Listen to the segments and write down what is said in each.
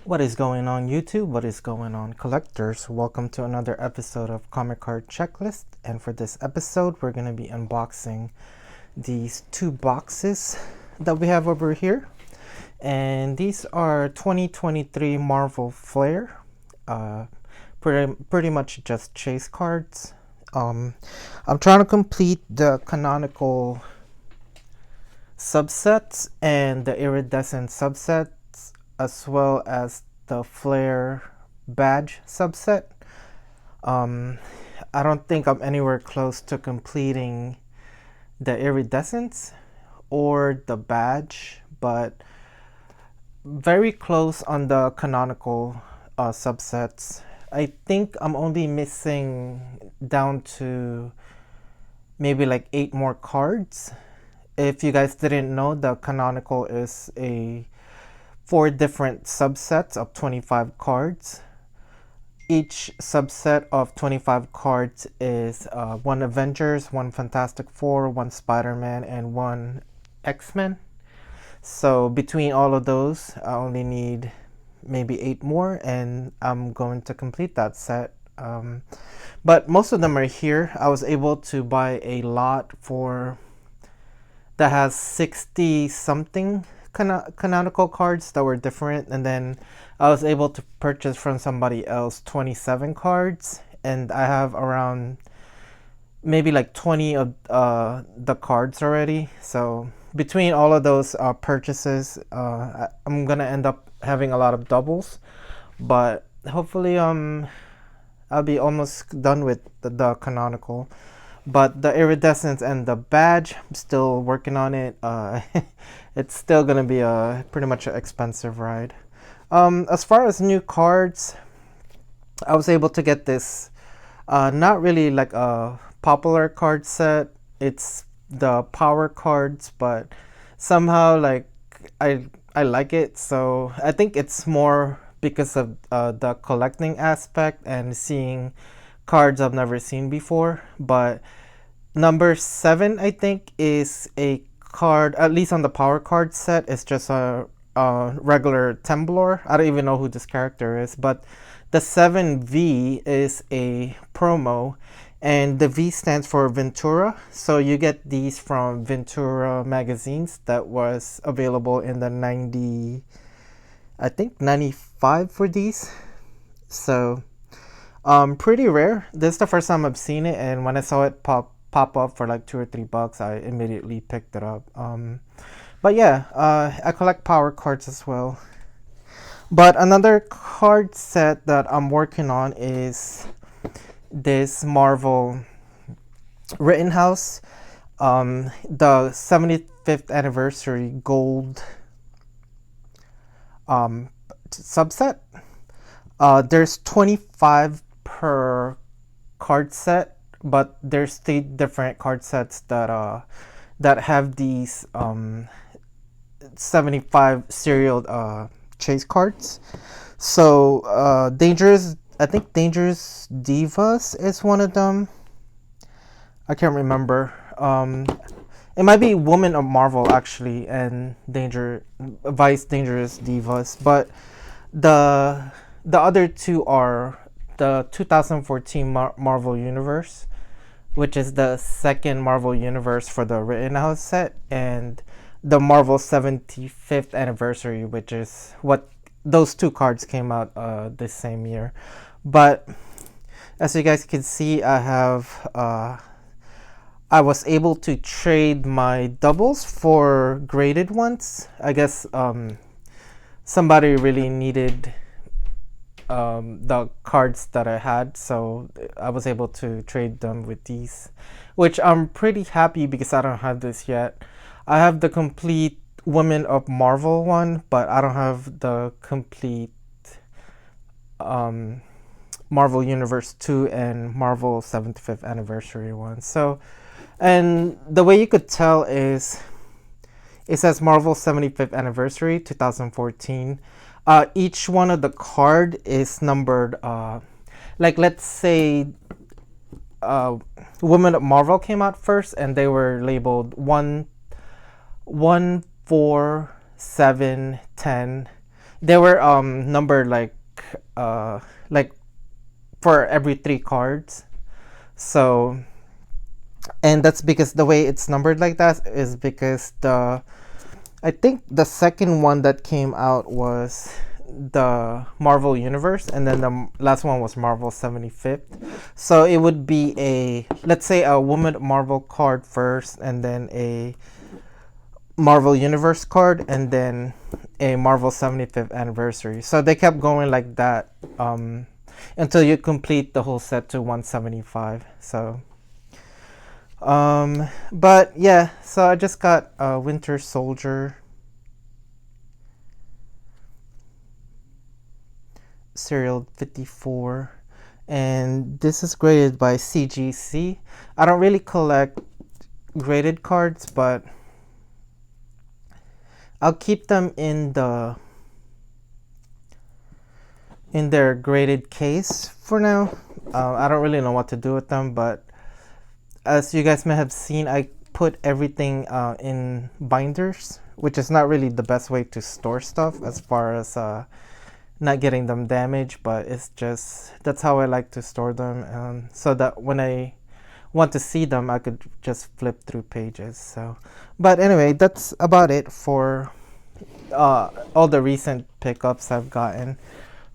What is going on YouTube? What is going on collectors? Welcome to another episode of Comic Card Checklist, and for this episode we're going to be unboxing these two boxes that we have over here, and these are 2023 Marvel Flair, pretty much just chase cards. I'm trying to complete the Canonical subsets and the Iridescence subsets, as well as the Flair badge subset. I don't think I'm anywhere close to completing the Iridescence or the badge, but very close on the Canonical subsets. I think I'm only missing down to maybe like 8 more cards. If you guys didn't know, the Canonical is a 4 different subsets of 25 cards. Each subset of 25 cards is 1 Avengers, 1 Fantastic Four, 1 Spider-Man, and 1 X-Men. So between all of those, I only need maybe 8 more, and I'm going to complete that set. But most of them are here. I was able to buy a lot that has 60 something canonical cards that were different, and then I was able to purchase from somebody else 27 cards, and I have around maybe like 20 of the cards already. So between all of those purchases, I'm gonna end up having a lot of doubles, but hopefully I'll be almost done with the canonical. But the Iridescence and the badge, I'm still working on it. It's still gonna be a pretty much an expensive ride. As far as new cards, I was able to get this not really like a popular card set. It's the power cards, but somehow like I like it. So I think it's more because of the collecting aspect and seeing cards I've never seen before. But number 7, I think, is a card, at least on the power card set. It's just a regular Temblor. I don't even know who this character is, but the 7V is a promo, and the V stands for Ventura. So you get these from Ventura magazines that was available in the 95 for these. So pretty rare. This is the first time I've seen it, and when I saw it pop up for like $2 or $3, I immediately picked it up. But yeah, I collect power cards as well. But another card set that I'm working on is this Marvel Rittenhouse, the 75th anniversary gold subset. There's 25 per card set, but there's 3 different card sets that have these 75 serial chase cards. So Dangerous, I think Dangerous Divas is one of them. I can't remember. It might be Woman of Marvel actually, and Vice Dangerous Divas, but the other 2 are the 2014 Marvel Universe, which is the second Marvel Universe for the Rittenhouse set, and the Marvel 75th anniversary, which is what those 2 cards came out this same year. But as you guys can see, I was able to trade my doubles for graded ones. I guess somebody really needed the cards that I had, so I was able to trade them with these, which I'm pretty happy because I don't have this yet. I have the complete Women of Marvel one, but I don't have the complete Marvel Universe 2 and Marvel 75th anniversary one. So, and the way you could tell is it says Marvel 75th anniversary 2014. Each one of the card is numbered. Like let's say Women of Marvel came out first, and they were labeled 1, 4, 7, 10. They were numbered like for every 3 cards. So, and that's because the way it's numbered like that is because I think the second one that came out was the Marvel Universe, and then the last one was Marvel 75th. So it would be let's say a Woman Marvel card first, and then a Marvel Universe card, and then a Marvel 75th anniversary. So they kept going like that until you complete the whole set to 175. So, but yeah, so I just got Winter Soldier, Serial 54, and this is graded by CGC. I don't really collect graded cards, but I'll keep them in their graded case for now. I don't really know what to do with them, but as you guys may have seen, I put everything in binders, which is not really the best way to store stuff as far as not getting them damaged, but it's just that's how I like to store them, so that when I want to see them, I could just flip through pages. So, but anyway, that's about it for all the recent pickups I've gotten.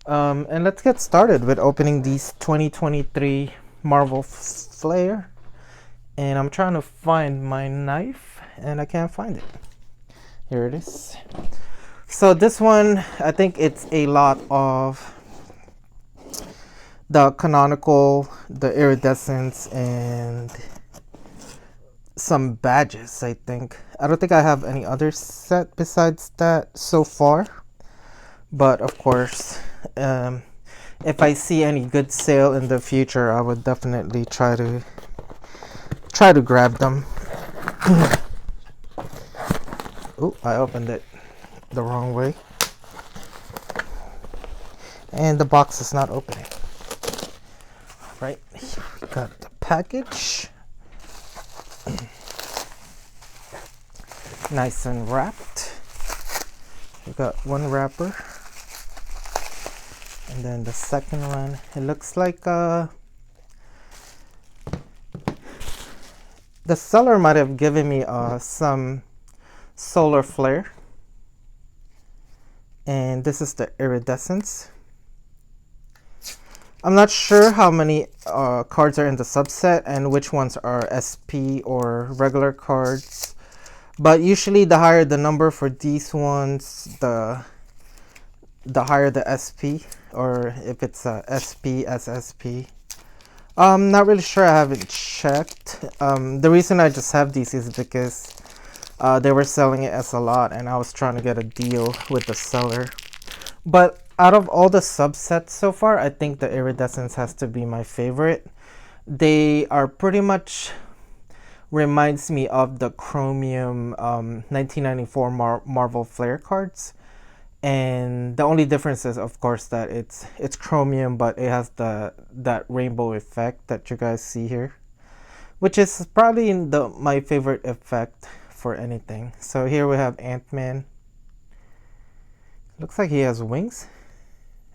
And let's get started with opening these 2023 Marvel Flair. And I'm trying to find my knife, and I can't find it. Here it is. So this one, I think it's a lot of the Canonical, the Iridescence, and some badges, I think. I don't think I have any other set besides that so far. But of course, if I see any good sale in the future, I would definitely try to grab them. Oh, I opened it the wrong way. And the box is not opening. Right, got the package. Nice and wrapped. We got one wrapper. And then the second one, it looks like the seller might have given me some Solar Flare. And this is the Iridescence. I'm not sure how many cards are in the subset and which ones are SP or regular cards. But usually the higher the number for these ones, the higher the SP, or if it's SP, SSP. I'm not really sure, I haven't checked. The reason I just have these is because they were selling it as a lot, and I was trying to get a deal with the seller. But out of all the subsets so far, I think the Iridescence has to be my favorite. They are pretty much reminds me of the Chromium 1994 Marvel Flair cards. And the only difference is, of course, that it's chromium, but it has that rainbow effect that you guys see here, which is probably my favorite effect for anything. So here we have Ant-Man. Looks like he has wings,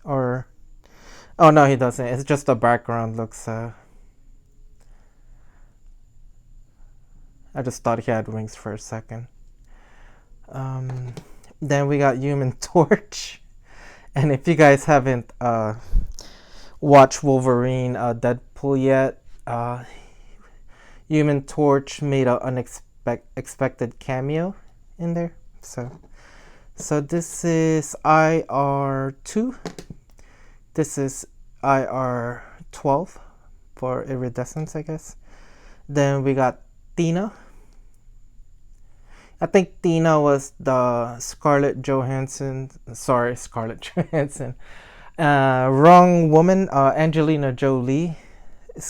or oh no, he doesn't. It's just the background looks. I just thought he had wings for a second. Then we got Human Torch, and if you guys haven't watched Wolverine Deadpool yet, Human Torch made an unexpected cameo in there. So this is IR2. This is IR12 for Iridescence, I guess. Then we got Tina. I think Tina was the Scarlett Johansson. Sorry, Scarlett Johansson. Wrong woman, Angelina Jolie's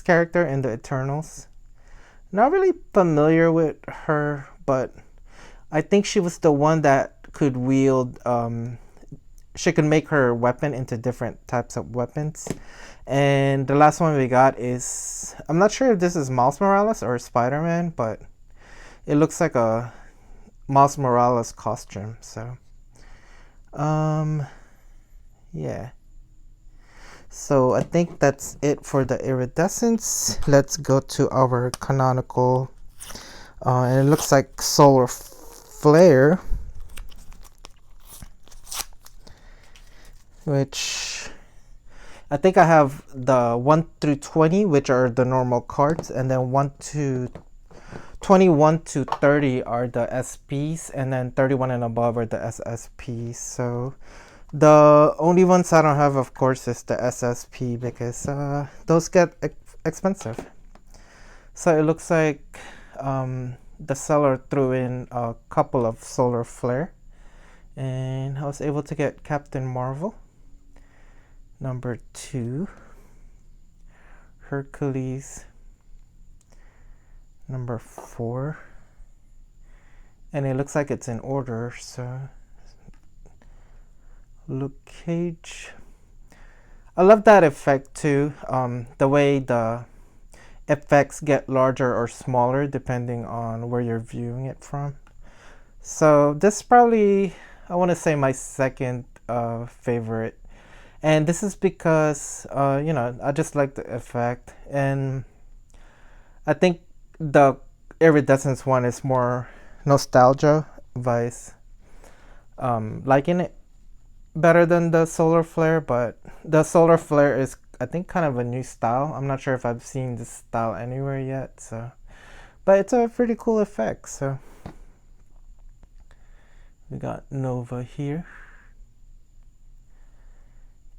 character in the Eternals. Not really familiar with her, but I think she was the one that could wield. She could make her weapon into different types of weapons. And the last one we got is, I'm not sure if this is Miles Morales or Spider-Man, but it looks like a Miles Morales costume. So Yeah. So I think that's it for the iridescence. Let's go to our canonical. And it looks like solar flare, which I think I have the 1 through 20, which are the normal cards, and then 21 to 30 are the SPs, and then 31 and above are the SSPs. So the only ones I don't have, of course, is the SSP because those get expensive. So it looks like the seller threw in a couple of solar flare, and I was able to get Captain Marvel, number 2, Hercules, number 4, and it looks like it's in order. So Luke Cage. I love that effect too. The way the effects get larger or smaller depending on where you're viewing it from. So this is probably, I want to say, my second favorite, and this is because I just like the effect, and I think the iridescence one is more nostalgia vice, liking it better than the solar flare. But the solar flare is, I think, kind of a new style. I'm not sure if I've seen this style anywhere yet, so, but it's a pretty cool effect. So we got Nova here,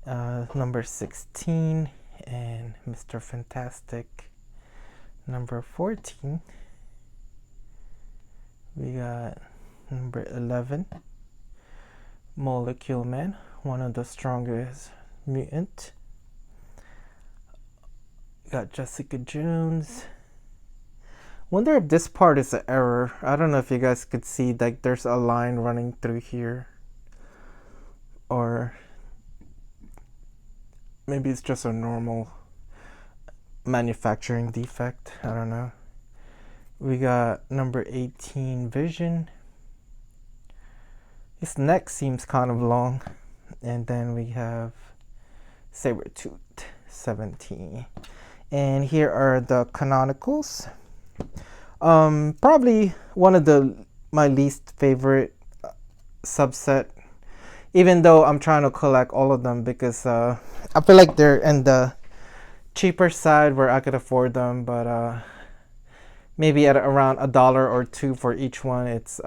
number 16, and Mr. Fantastic, number 14. We got number 11, Molecule Man, one of the strongest mutant. Got Jessica Jones. Wonder if this part is an error. I don't know if you guys could see, like, there's a line running through here, or maybe it's just a normal manufacturing defect. I don't know. We got number 18, Vision. His neck seems kind of long. And then we have Sabretooth, 17. And here are the canonicals. Probably one of my least favorite subset, even though I'm trying to collect all of them, because I feel like they're in the cheaper side where I could afford them, but maybe at around $1 or $2 for each one, it's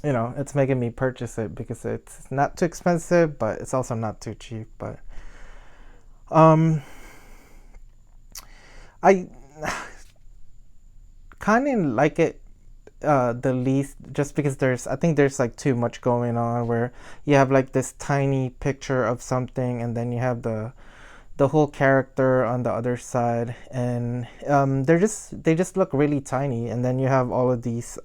it's making me purchase it because it's not too expensive, but it's also not too cheap. But I kind of like it the least, just because I think there's like too much going on, where you have like this tiny picture of something, and then you have the whole character on the other side, and they just look really tiny, and then you have all of these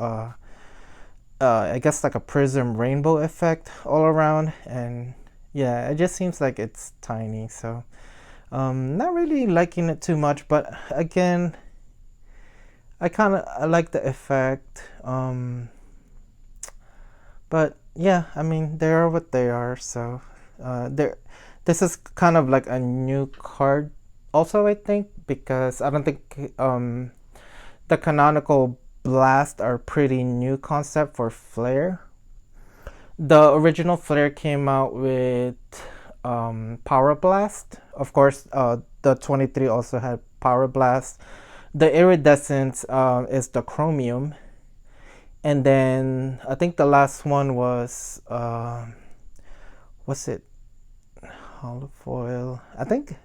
I guess like a prism rainbow effect all around, and yeah, it just seems like it's tiny. So not really liking it too much, but again, I like the effect. But yeah, I mean, they are what they are. So this is kind of like a new card also, I think, because I don't think the canonical blast are pretty new concept for Flair. The original Flair came out with Power Blast. Of course, the 23 also had Power Blast. The Iridescence is the Chromium. And then I think the last one was, what's it? Holofoil. I think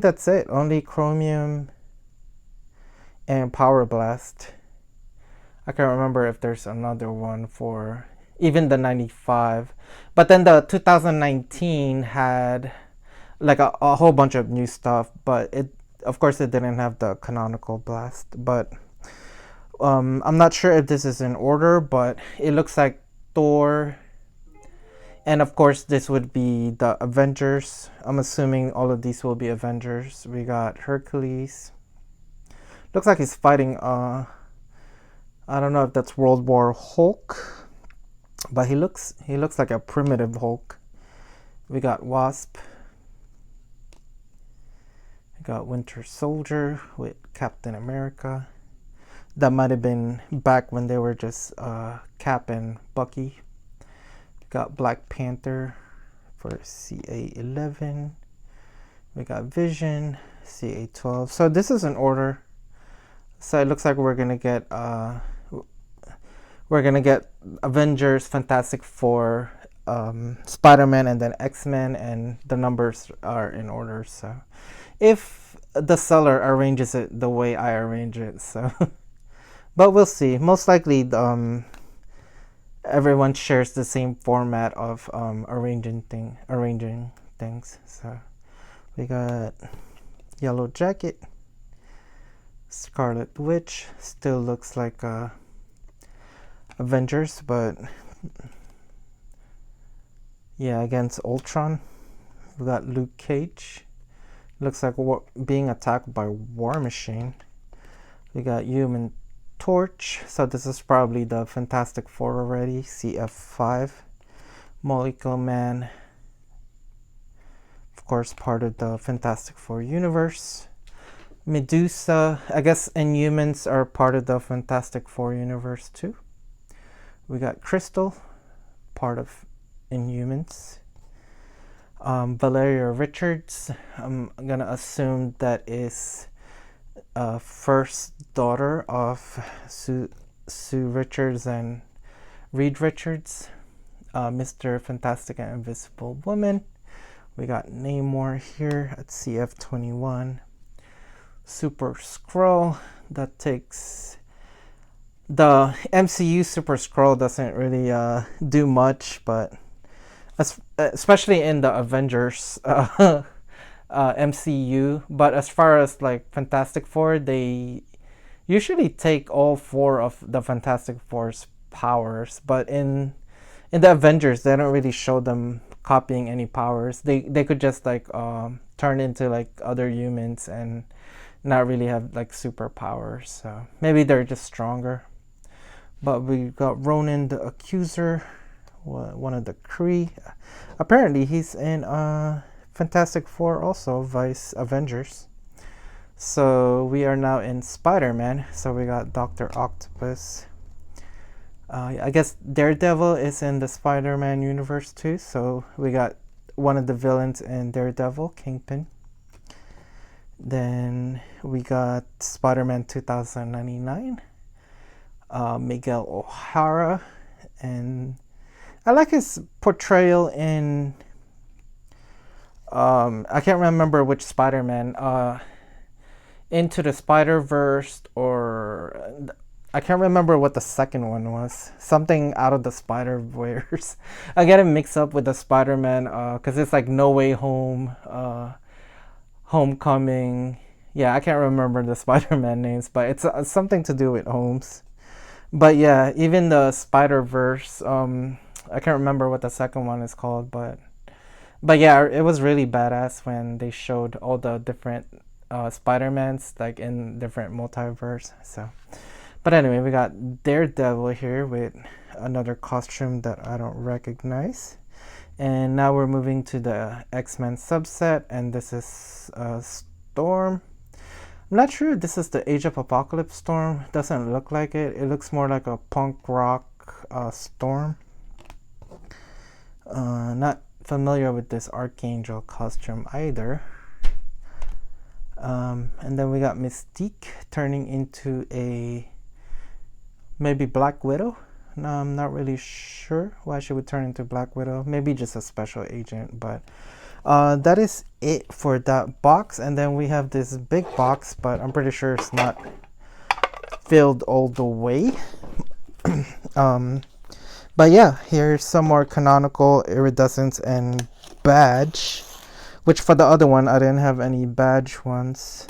that's it. Only Chromium and Power Blast. I can't remember if there's another one for even the 95. But then the 2019 had like a whole bunch of new stuff, but of course it didn't have the canonical blast. But I'm not sure if this is in order, but it looks like Thor, and of course this would be the Avengers. I'm assuming all of these will be Avengers. We got Hercules. Looks like he's fighting I don't know if that's World War Hulk, but he looks like a primitive Hulk. We got Wasp. We got Winter Soldier with Captain America. That might have been back when they were just Cap and Bucky. We got Black Panther for CA11. We got Vision, CA12. So this is an order. So it looks like we're gonna get Avengers, Fantastic Four, Spider-Man, and then X-Men, and the numbers are in order. So if the seller arranges it the way I arrange it, so but we'll see. Most likely everyone shares the same format of arranging things. So we got Yellow Jacket, Scarlet Witch, still looks like Avengers, but yeah, against Ultron. We got Luke Cage, looks like being attacked by War Machine. We got Human Torch, so this is probably the Fantastic Four already, CF5. Molecule Man, of course part of the Fantastic Four universe. Medusa, I guess Inhumans are part of the Fantastic Four universe too. We got Crystal, part of Inhumans. Valeria Richards, I'm gonna assume that is first daughter of Sue Richards and Reed Richards. Mr. Fantastic and Invisible Woman. We got Namor here at CF21. Super Skrull, that takes the MCU. Super Skrull doesn't really do much, but especially in the Avengers MCU. But as far as like Fantastic Four, they usually take all four of the Fantastic Four's powers, but in the Avengers they don't really show them copying any powers. They could just like turn into like other humans and not really have like superpowers, so maybe they're just stronger. But we got Ronan the Accuser, one of the Kree. Apparently he's in Fantastic Four also, Vice Avengers. So we are now in Spider-Man. So we got Dr. Octopus. I guess Daredevil is in the Spider-Man universe too. So we got one of the villains in Daredevil, Kingpin. Then we got Spider-Man 2099, Miguel O'Hara, and I like his portrayal in I can't remember which Spider-Man, Into the Spider-Verse, or I can't remember what the second one was. Something out of the Spider-Verse. I get it mixed up with the Spider-Man because it's like No Way Home, Homecoming. Yeah, I can't remember the Spider-Man names, but it's something to do with homes. But yeah, even the Spider-Verse, I can't remember what the second one is called, but yeah, it was really badass when they showed all the different Spider-Mans like in different multiverse. So, but anyway, we got Daredevil here with another costume that I don't recognize. And now we're moving to the X-Men subset, and this is Storm. I'm not sure if this is the Age of Apocalypse Storm. Doesn't look like it. It looks more like a punk rock Storm. Not familiar with this Archangel costume either. And then we got Mystique turning into a maybe Black Widow. No, I'm not really sure why she would turn into Black Widow. Maybe just a special agent, but that is it for that box. And then we have this big box, but I'm pretty sure it's not filled all the way. But yeah, here's some more Canonical, Iridescence, and Badge, which for the other one I didn't have any Badge ones.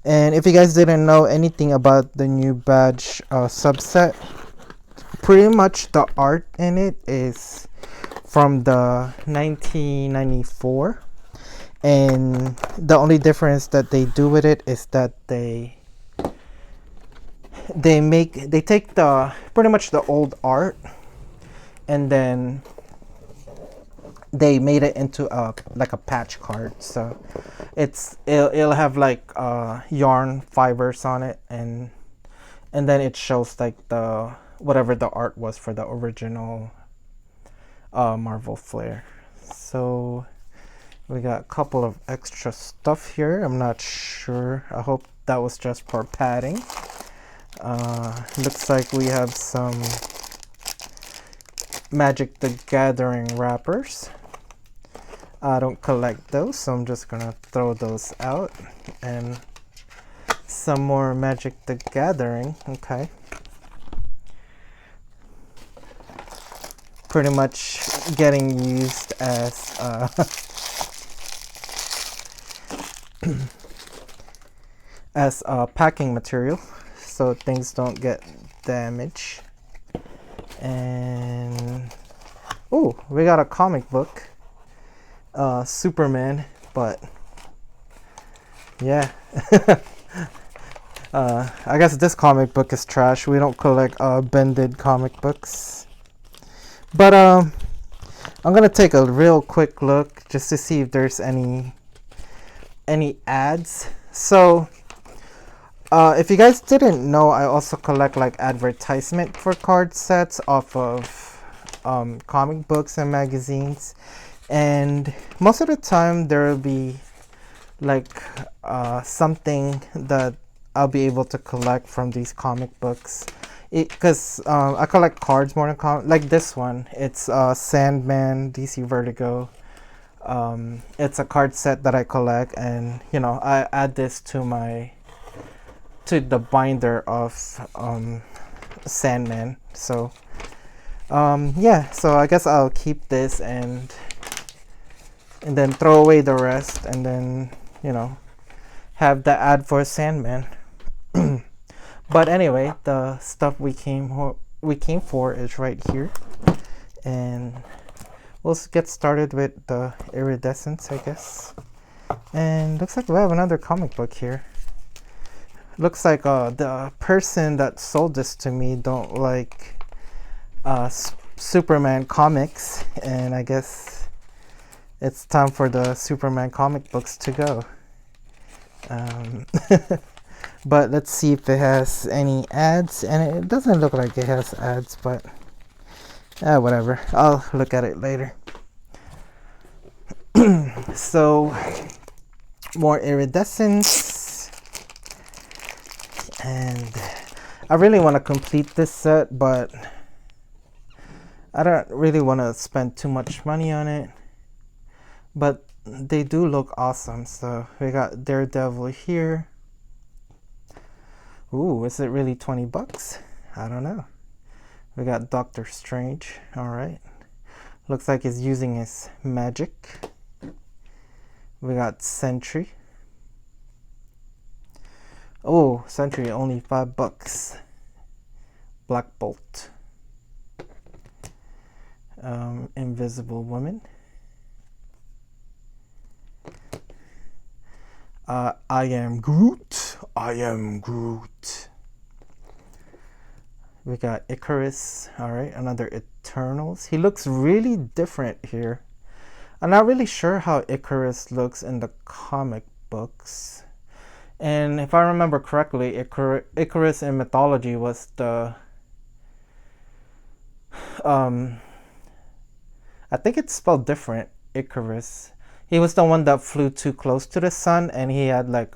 And if you guys didn't know anything about the new Badge subset, pretty much the art in it is from the 1994, and the only difference that they do with it is that they take the pretty much the old art, and then they made it into a like a patch card. So it'll have like yarn fibers on it, and then it shows like the whatever the art was for the original Marvel Flair. So we got a couple of extra stuff here. I'm not sure. I hope that was just for padding. Looks like we have some Magic the Gathering wrappers. I don't collect those, so I'm just gonna throw those out. And some more Magic the Gathering. Okay. Pretty much getting used as as packing material, so things don't get damaged. And oh, we got a comic book, Superman, but yeah. I guess this comic book is trash. We don't collect bended comic books. But I'm gonna take a real quick look just to see if there's any ads. So if you guys didn't know, I also collect like advertisement for card sets off of comic books and magazines, and most of the time there will be like something that I'll be able to collect from these comic books, because I collect cards more than like this one. It's Sandman DC Vertigo. It's a card set that I collect, and you know, I add this to the binder of Sandman. So yeah, so I guess I'll keep this and then throw away the rest, and then, you know, have the ad for Sandman. But anyway, the stuff we came for is right here, and we'll get started with the Iridescence, I guess. And looks like we have another comic book here. Looks like the person that sold this to me don't like Superman comics, and I guess it's time for the Superman comic books to go. But let's see if it has any ads, and it doesn't look like it has ads, but whatever, I'll look at it later. So more Iridescence, and I really want to complete this set, but I don't really want to spend too much money on it, but they do look awesome. So we got Daredevil here. Ooh, is it really 20 bucks? I don't know. We got Doctor Strange. All right. Looks like he's using his magic. We got Sentry. Oh, Sentry, only $5. Black Bolt. Invisible Woman. I am Groot. I am Groot. We got Icarus. All right, another Eternals. He looks really different here. I'm not really sure how Icarus looks in the comic books. And if I remember correctly, Icarus in mythology was the I think it's spelled different, Icarus. He was the one that flew too close to the sun, and he had like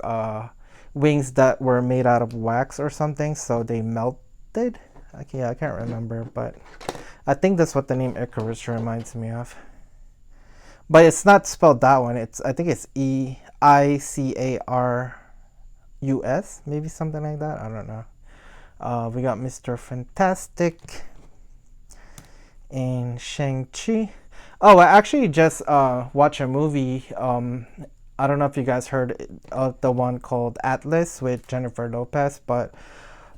wings that were made out of wax or something, so they melted. Okay, I can't remember, but I think that's what the name Icarus reminds me of. But it's not spelled that one. I think it's EICARUS, maybe something like that. I don't know. We got Mr. Fantastic and Shang-Chi. Oh, I actually just watched a movie. I don't know if you guys heard of the one called Atlas with Jennifer Lopez, but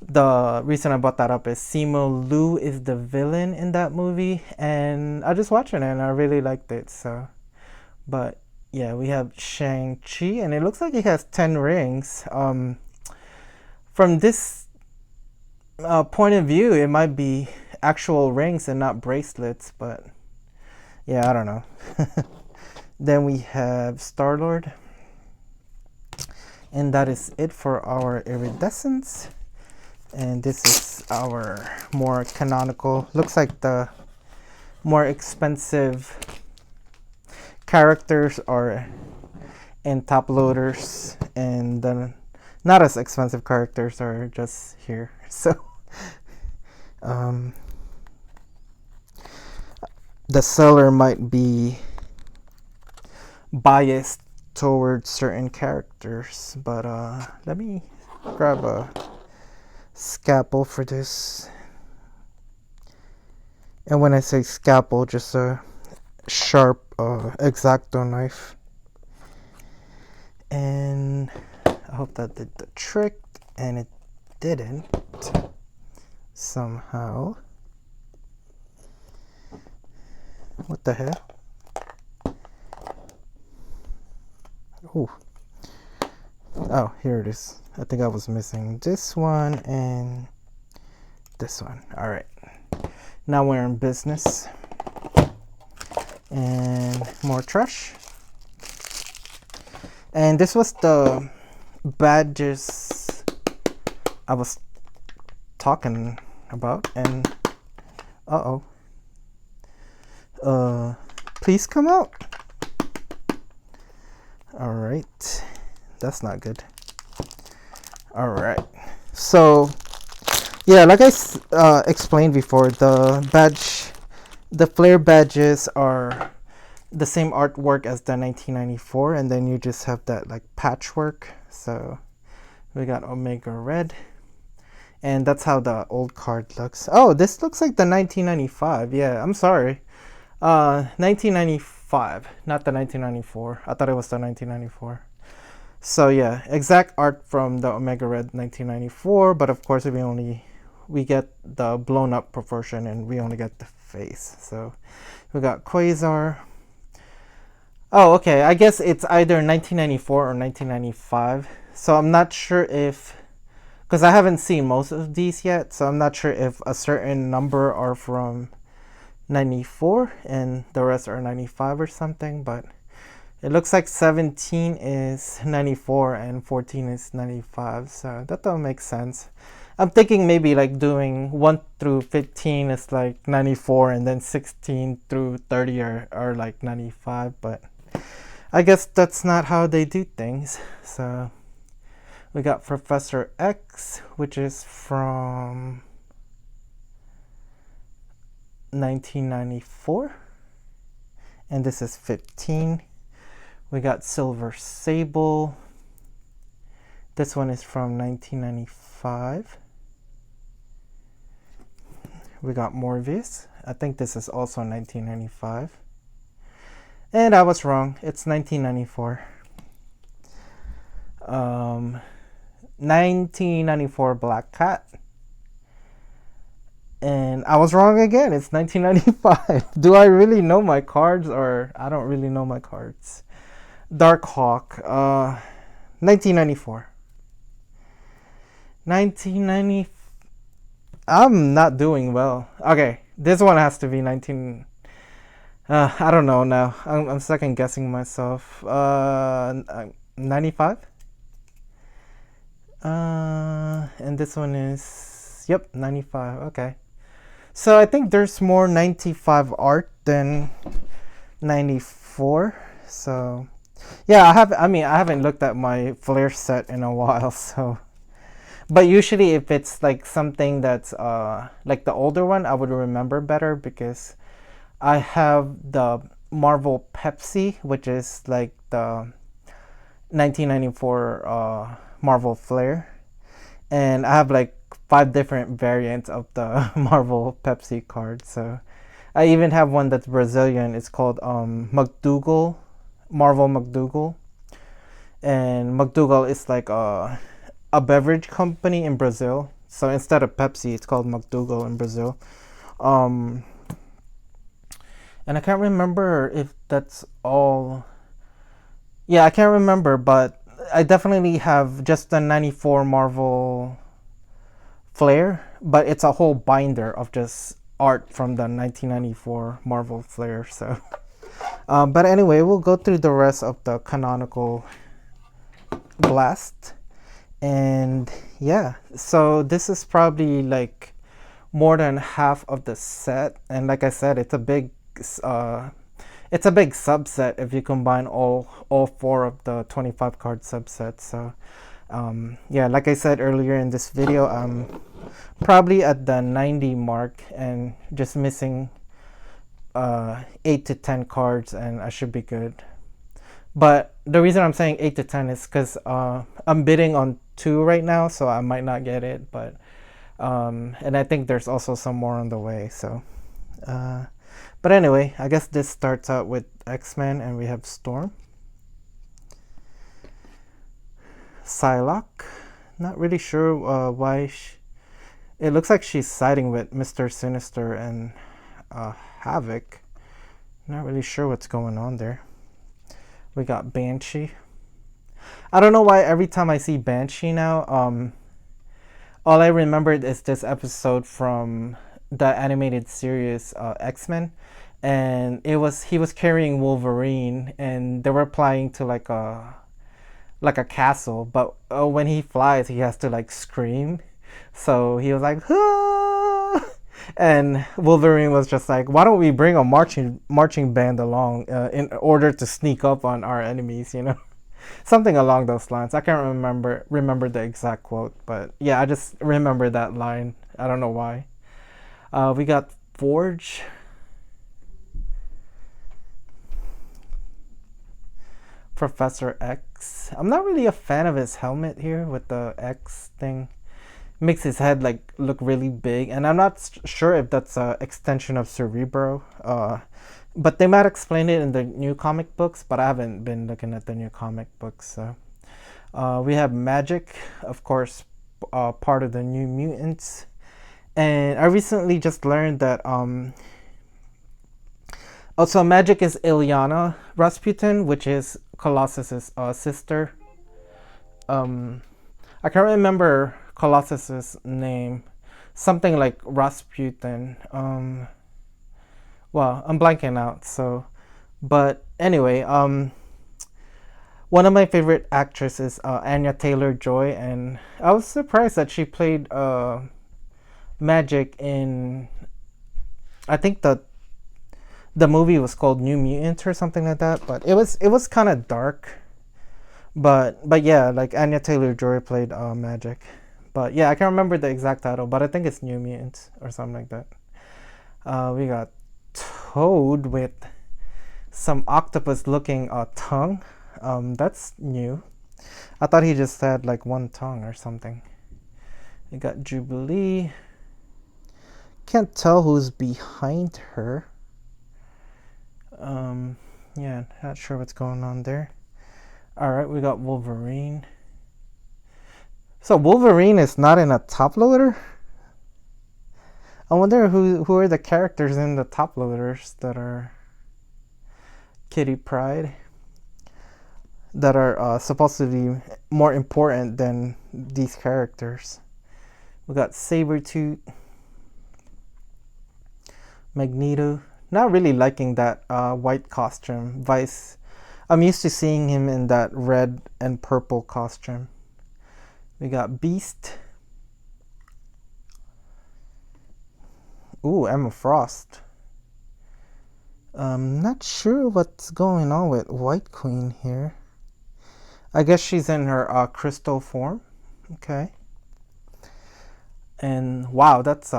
the reason I brought that up is Simu Liu is the villain in that movie, and I just watched it and I really liked it. So, but yeah, we have Shang-Chi, and it looks like he has 10 rings. From this point of view, it might be actual rings and not bracelets, but Yeah, I don't know. Then we have Star-Lord. And that is it for our Iridescence. And this is our more canonical. Looks like the more expensive characters are in top loaders, and the not as expensive characters are just here. So the seller might be biased towards certain characters, but let me grab a scalpel for this. And when I say scalpel, just a sharp X-Acto knife. And I hope that did the trick, and it didn't somehow. What the hell? Oh, here it is. I think I was missing this one and this one. All right, now we're in business. And more trash. And this was the badges I was talking about. And please come out. All right, that's not good. All right, so yeah, like I explained before, the Flair badges are the same artwork as the 1994, and then you just have that like patchwork. So we got Omega Red, and that's how the old card looks. Oh, this looks like the 1995. Yeah, I'm sorry. 1995, not the 1994. I thought it was the 1994. So yeah, exact art from the Omega Red 1994, but of course we get the blown up proportion, and we only get the face. So we got Quasar. Oh, okay. I guess it's either 1994 or 1995. So I'm not sure if, because I haven't seen most of these yet, so I'm not sure if a certain number are from 94 and the rest are 95 or something, but it looks like 17 is 94 and 14 is 95, so that don't make sense. I'm thinking maybe like doing 1 through 15 is like 94, and then 16 through 30 are like 95, but I guess that's not how they do things. So we got Professor X, which is from 1994, and this is 15. We got Silver Sable. This one is from 1995. We got Morbius. I think this is also 1995. And I was wrong. It's 1994. 1994 Black Cat. And I was wrong again. It's 1995. Do I really know my cards, or I don't really know my cards? Dark Hawk. 1994. 1990. I'm not doing well. Okay, this one has to be 19. I don't know now. I'm second guessing myself. 95. And this one is, yep, 95. Okay. So I think there's more 95 art than 94. So yeah, I haven't looked at my Flair set in a while, so. But usually if it's like something that's like the older one, I would remember better, because I have the Marvel Pepsi, which is like the 1994 Marvel Flair, and I have like 5 different variants of the Marvel Pepsi card. So I even have one that's Brazilian. It's called McDougal, Marvel McDougal, and McDougal is like a beverage company in Brazil. So instead of Pepsi, it's called McDougal in Brazil. And I can't remember if that's all. Yeah, I can't remember, but I definitely have just the 94 Marvel Flair, but it's a whole binder of just art from the 1994 Marvel Flair. So, but anyway, we'll go through the rest of the Canonical Blast. And yeah, so this is probably like more than half of the set, and like I said, it's a big subset if you combine all four of the 25 card subsets. So yeah, like I said earlier in this video, I'm probably at the 90 mark and just missing 8 to 10 cards and I should be good. But the reason I'm saying 8 to 10 is because I'm bidding on 2 right now, so I might not get it. But and I think there's also some more on the way. So, but anyway, I guess this starts out with X-Men, and we have Storm, Psylocke. Not really sure why. It looks like she's siding with Mr. Sinister and Havoc. Not really sure what's going on there. We got Banshee. I don't know why every time I see Banshee now, all I remembered is this episode from the animated series X-Men, and he was carrying Wolverine, and they were flying to like a castle, but when he flies, he has to like scream. So he was like, ah! And Wolverine was just like, why don't we bring a marching band along in order to sneak up on our enemies, you know? Something along those lines. I can't remember the exact quote, but yeah, I just remember that line. I don't know why. We got Forge. Professor X. I'm not really a fan of his helmet here with the X thing. Makes his head like look really big, and I'm not sure if that's an extension of Cerebro. But they might explain it in the new comic books, but I haven't been looking at the new comic books. So we have Magic, of course, part of the New Mutants, and I recently just learned that also Magic is Ilyana Rasputin, which is Colossus's sister. I can't remember Colossus's name, something like Rasputin. Well, I'm blanking out. So, but anyway, one of my favorite actresses, Anya Taylor-Joy, and I was surprised that she played Magic in. I think the movie was called New Mutants or something like that, but it was kind of dark. But yeah, like Anya Taylor-Joy played Magic. But yeah, I can't remember the exact title, but I think it's New Mutants or something like that. We got Toad with some octopus-looking tongue. That's new. I thought he just had like one tongue or something. We got Jubilee. Can't tell who's behind her. Yeah, not sure what's going on there. Alright, we got Wolverine. So Wolverine is not in a top loader? I wonder who are the characters in the top loaders that are Kitty Pryde, that are supposed to be more important than these characters. We got Sabretooth, Magneto. Not really liking that white costume. Vice. I'm used to seeing him in that red and purple costume. We got Beast. Ooh, Emma Frost. Not sure what's going on with White Queen here. I guess she's in her crystal form. Okay. And wow, that's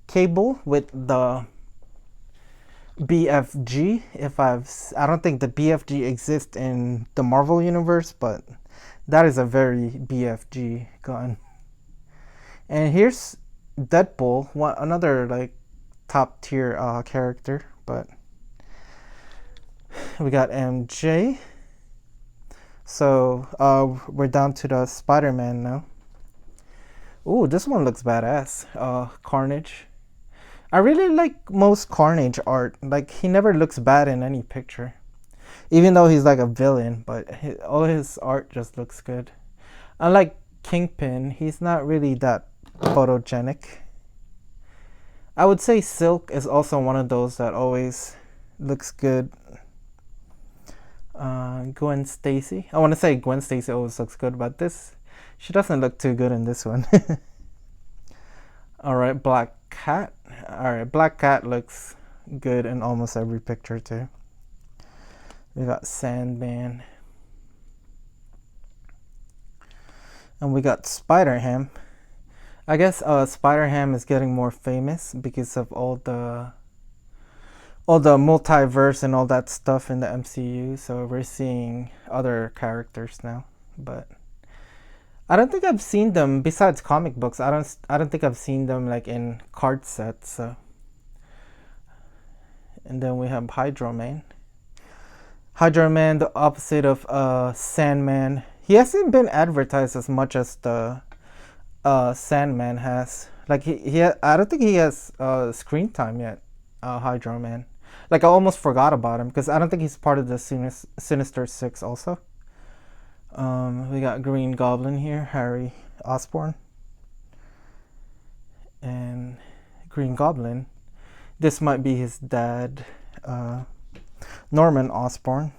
Cable with the BFG. I don't think the BFG exists in the Marvel universe, but that is a very BFG gun. And here's Deadpool, another like top tier character, but we got MJ. So we're down to the Spider-Man now. Ooh, this one looks badass. Carnage. I really like most Carnage art. Like, he never looks bad in any picture. Even though he's like a villain, but all his art just looks good. Unlike Kingpin, he's not really that photogenic. I would say Silk is also one of those that always looks good. Gwen Stacy. I want to say Gwen Stacy always looks good, but she doesn't look too good in this one. Alright, Black Cat. Alright, Black Cat looks good in almost every picture too. We got Sandman. And we got Spider-Ham. I guess Spider-Ham is getting more famous because of all the multiverse and all that stuff in the MCU. So we're seeing other characters now. But I don't think I've seen them besides comic books. I don't think I've seen them like in card sets. So. And then we have Hydro Man. Hydro Man, the opposite of Sandman. He hasn't been advertised as much as the Sandman has. Like I don't think he has screen time yet. Hydro Man. Like I almost forgot about him because I don't think he's part of the Sinister Six also. We got Green Goblin here, Harry Osborn. And Green Goblin, this might be his dad, Norman Osborn,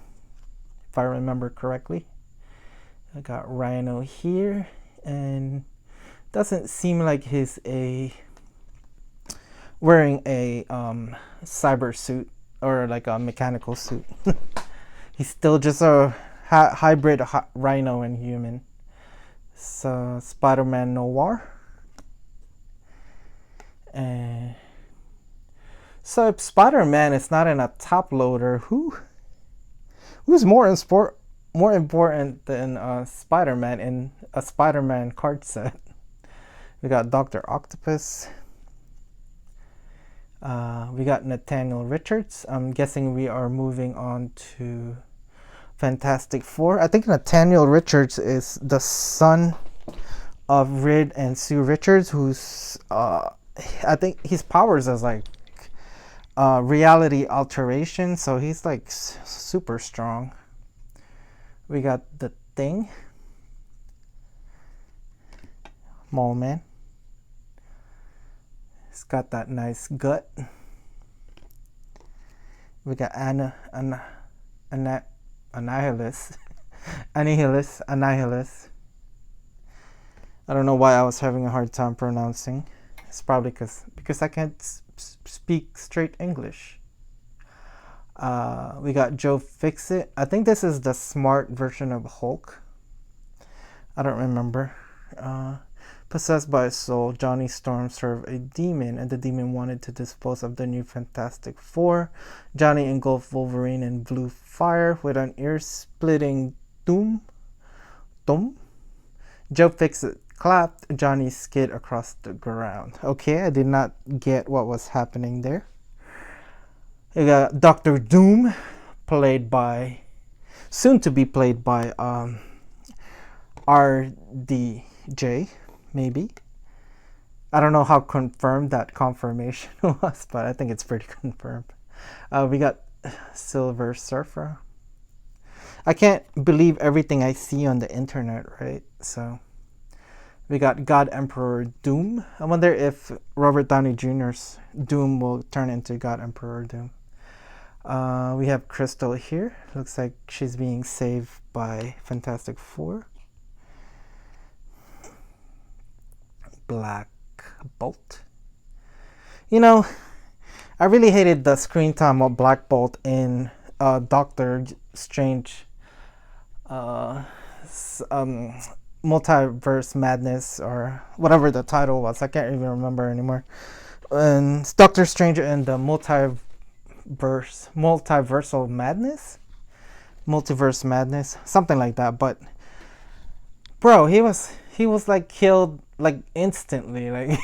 if I remember correctly. I got Rhino here, and doesn't seem like he's wearing a cyber suit or like a mechanical suit. He's still just a hybrid rhino and human. So Spider-Man Noir. And so if Spider-Man is not in a top loader, who's more important than Spider-Man in a Spider-Man card set? We got Dr. Octopus. We got Nathaniel Richards. I'm guessing we are moving on to Fantastic Four. I think Nathaniel Richards is the son of Reed and Sue Richards, who's I think his powers is like reality alteration, so he's like super strong. We got the Thing, Mole Man. It's got that nice gut. We got Annihilus. Annihilus. I don't know why I was having a hard time pronouncing. It's probably because I can't speak straight English. We got Joe Fixit. I think this is the smart version of Hulk. I don't remember. Possessed by a soul, Johnny Storm served a demon, and the demon wanted to dispose of the new Fantastic Four. Johnny engulfed Wolverine in blue fire with an ear-splitting doom. Joe Fixit clapped. Johnny skid across the ground. Okay, I did not get what was happening there. We got Dr. Doom, soon to be played by RDJ, maybe. I don't know how confirmed that confirmation was, but I think it's pretty confirmed. We got Silver Surfer. I can't believe everything I see on the internet, right? So we got God Emperor Doom. I wonder if Robert Downey Jr.'s Doom will turn into God Emperor Doom. We have Crystal here. Looks like she's being saved by Fantastic Four. Black Bolt. You know, I really hated the screen time of Black Bolt in Doctor Strange Multiverse Madness, or whatever the title was. I can't even remember anymore. And it's Doctor Strange and the Multiversal Madness? Multiverse Madness, something like that. But bro, he was like killed like instantly.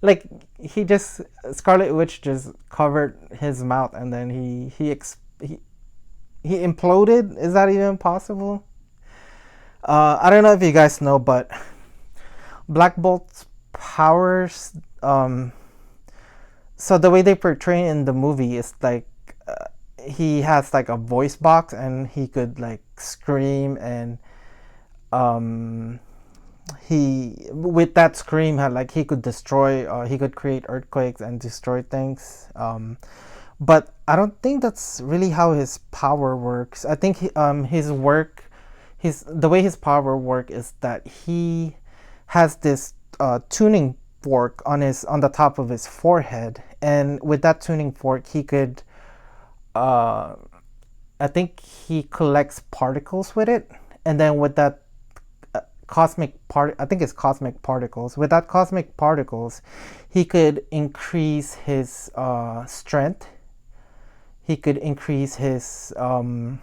Like he just, Scarlet Witch just covered his mouth, and then he imploded. Is that even possible? I don't know if you guys know, but Black Bolt's powers, so the way they portray in the movie is like he has like a voice box, and he could like scream and he with that scream had like he could destroy, he could create earthquakes and destroy things. But I don't think that's really how his power works. I think his work, his the way his power work is that he has this tuning fork on the top of his forehead, and with that tuning fork, he could. Uh, I think he collects particles with it, and then with that I think it's cosmic particles. With that cosmic particles, he could increase his strength. He could increase his I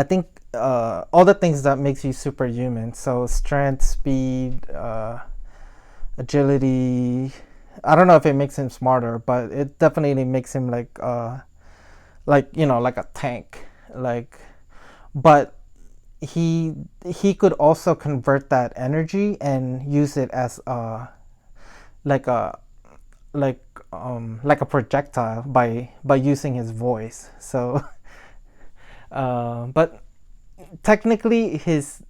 think all the things that makes you superhuman. So strength, speed, agility. I don't know if it makes him smarter, but it definitely makes him like like a tank. Like, but he could also convert that energy and use it as like a like a projectile by using his voice. So but technically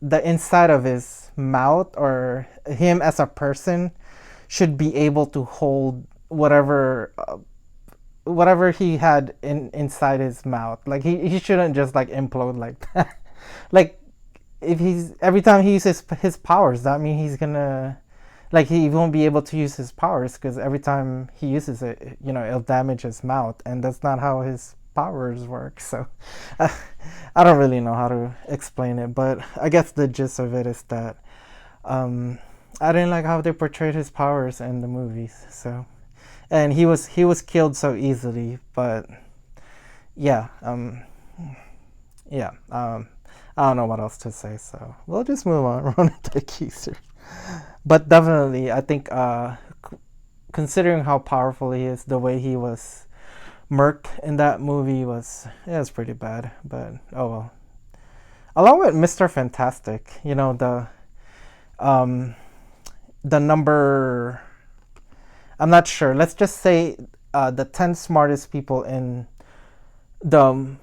the inside of his mouth, or him as a person, should be able to hold whatever he had inside his mouth. Like he shouldn't just like implode like that. Like if he's every time he uses his powers, that means he's gonna like he won't be able to use his powers, because every time he uses it, it'll damage his mouth, and that's not how his powers work. So uh, I don't really know how to explain it, but I guess the gist of it is that I didn't like how they portrayed his powers in the movies. So, and he was killed so easily. But yeah, yeah, I don't know what else to say. So we'll just move on. Ronan the Keiser. But definitely, I think considering how powerful he is, the way he was murked in that movie was pretty bad. But oh well. Along with Mr. Fantastic, um, the number, I'm not sure. Let's just say the 10 smartest people in the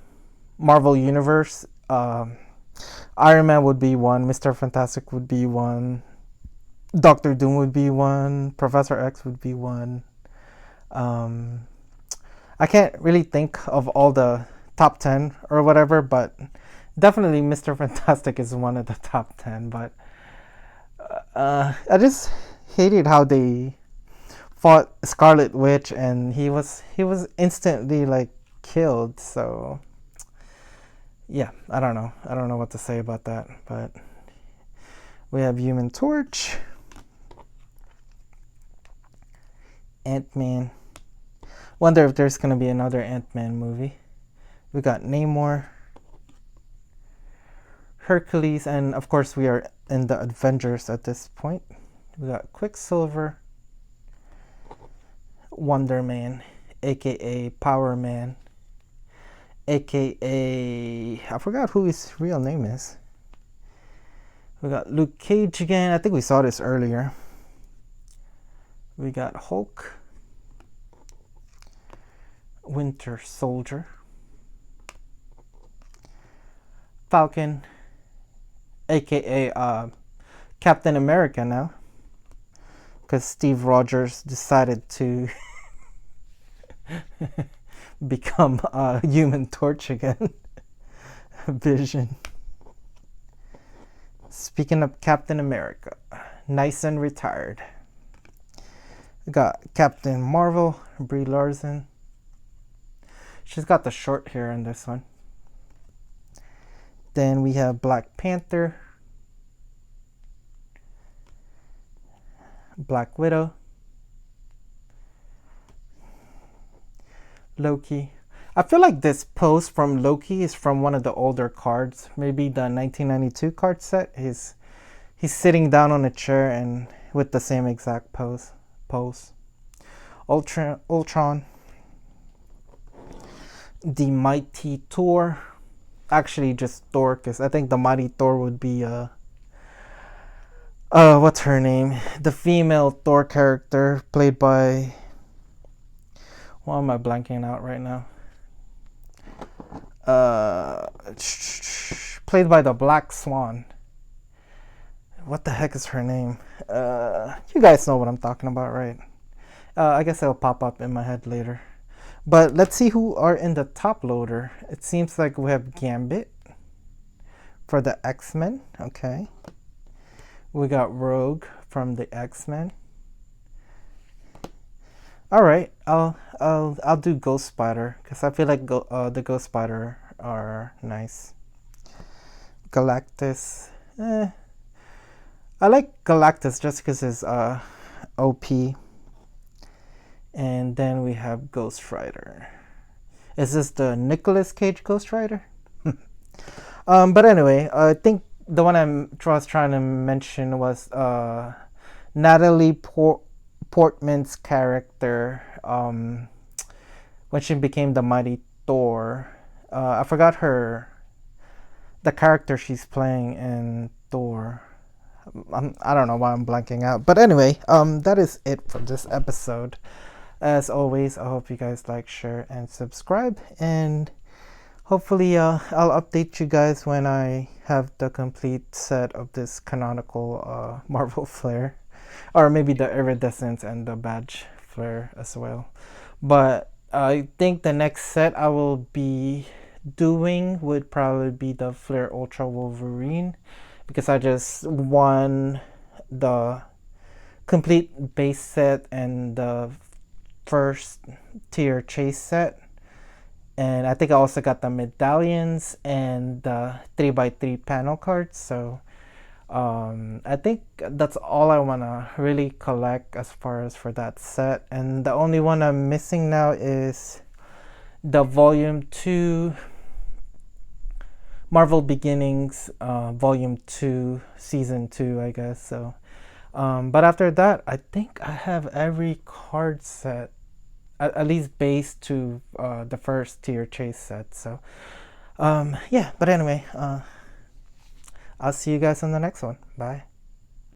Marvel Universe. Iron Man would be one, Mr. Fantastic would be one, Doctor Doom would be one, Professor X would be one. Um, I can't really think of all the top 10 or whatever, but definitely Mr. Fantastic is one of the top 10. But I just hated how they fought Scarlet Witch, and he was instantly like killed. So yeah, I don't know what to say about that. But we have Human Torch, Ant-Man. Wonder if there's gonna be another Ant-Man movie. We got Namor, Hercules, and of course we are in the Avengers at this point. We got Quicksilver, Wonder Man, aka Power Man, aka I forgot who his real name is. We got Luke Cage again. I think we saw this earlier. We got Hulk, Winter Soldier, Falcon, aka Captain America now, because Steve Rogers decided to become a Human Torch again. Vision. Speaking of Captain America, nice and retired. We got Captain Marvel, Brie Larson. She's got the short hair in this one. Then we have Black Panther, Black Widow, Loki. I feel like this pose from Loki is from one of the older cards, maybe the 1992 card set. He's sitting down on a chair and with the same exact pose. Ultron, the Mighty Thor. Actually, just Thor, because I think the Mighty Thor would be what's her name? The female Thor character played by. Why am I blanking out right now? Played by the Black Swan. What the heck is her name? You guys know what I'm talking about, right? I guess it'll pop up in my head later. But let's see who are in the top loader. It seems like we have Gambit for the X-Men. Okay. We got Rogue from the X-Men. All right, I'll do Ghost Spider because I feel like the Ghost Spider are nice. Galactus, I like Galactus just because it's OP. And then we have Ghost Rider. Is this the Nicolas Cage Ghost Rider? But anyway, I think the one I was trying to mention was Natalie Portman's character when she became the Mighty Thor. I forgot the character she's playing in Thor. I don't know why I'm blanking out. But anyway, that is it for this episode. As always, I hope you guys like, share, and subscribe. And hopefully I'll update you guys when I have the complete set of this canonical Marvel Flair. Or maybe the Iridescence and the badge Flair as well. But I think the next set I will be doing would probably be the Flair Ultra Wolverine, because I just won the complete base set and the first tier chase set, and I think I also got the medallions and the 3x3 panel cards. So I think that's all I want to really collect as far as for that set. And the only one I'm missing now is the volume 2 Marvel Beginnings, volume 2, season 2, I guess. So but after that, I think I have every card set, at least base to the first tier chase set. So yeah, but anyway, I'll see you guys on the next one. Bye.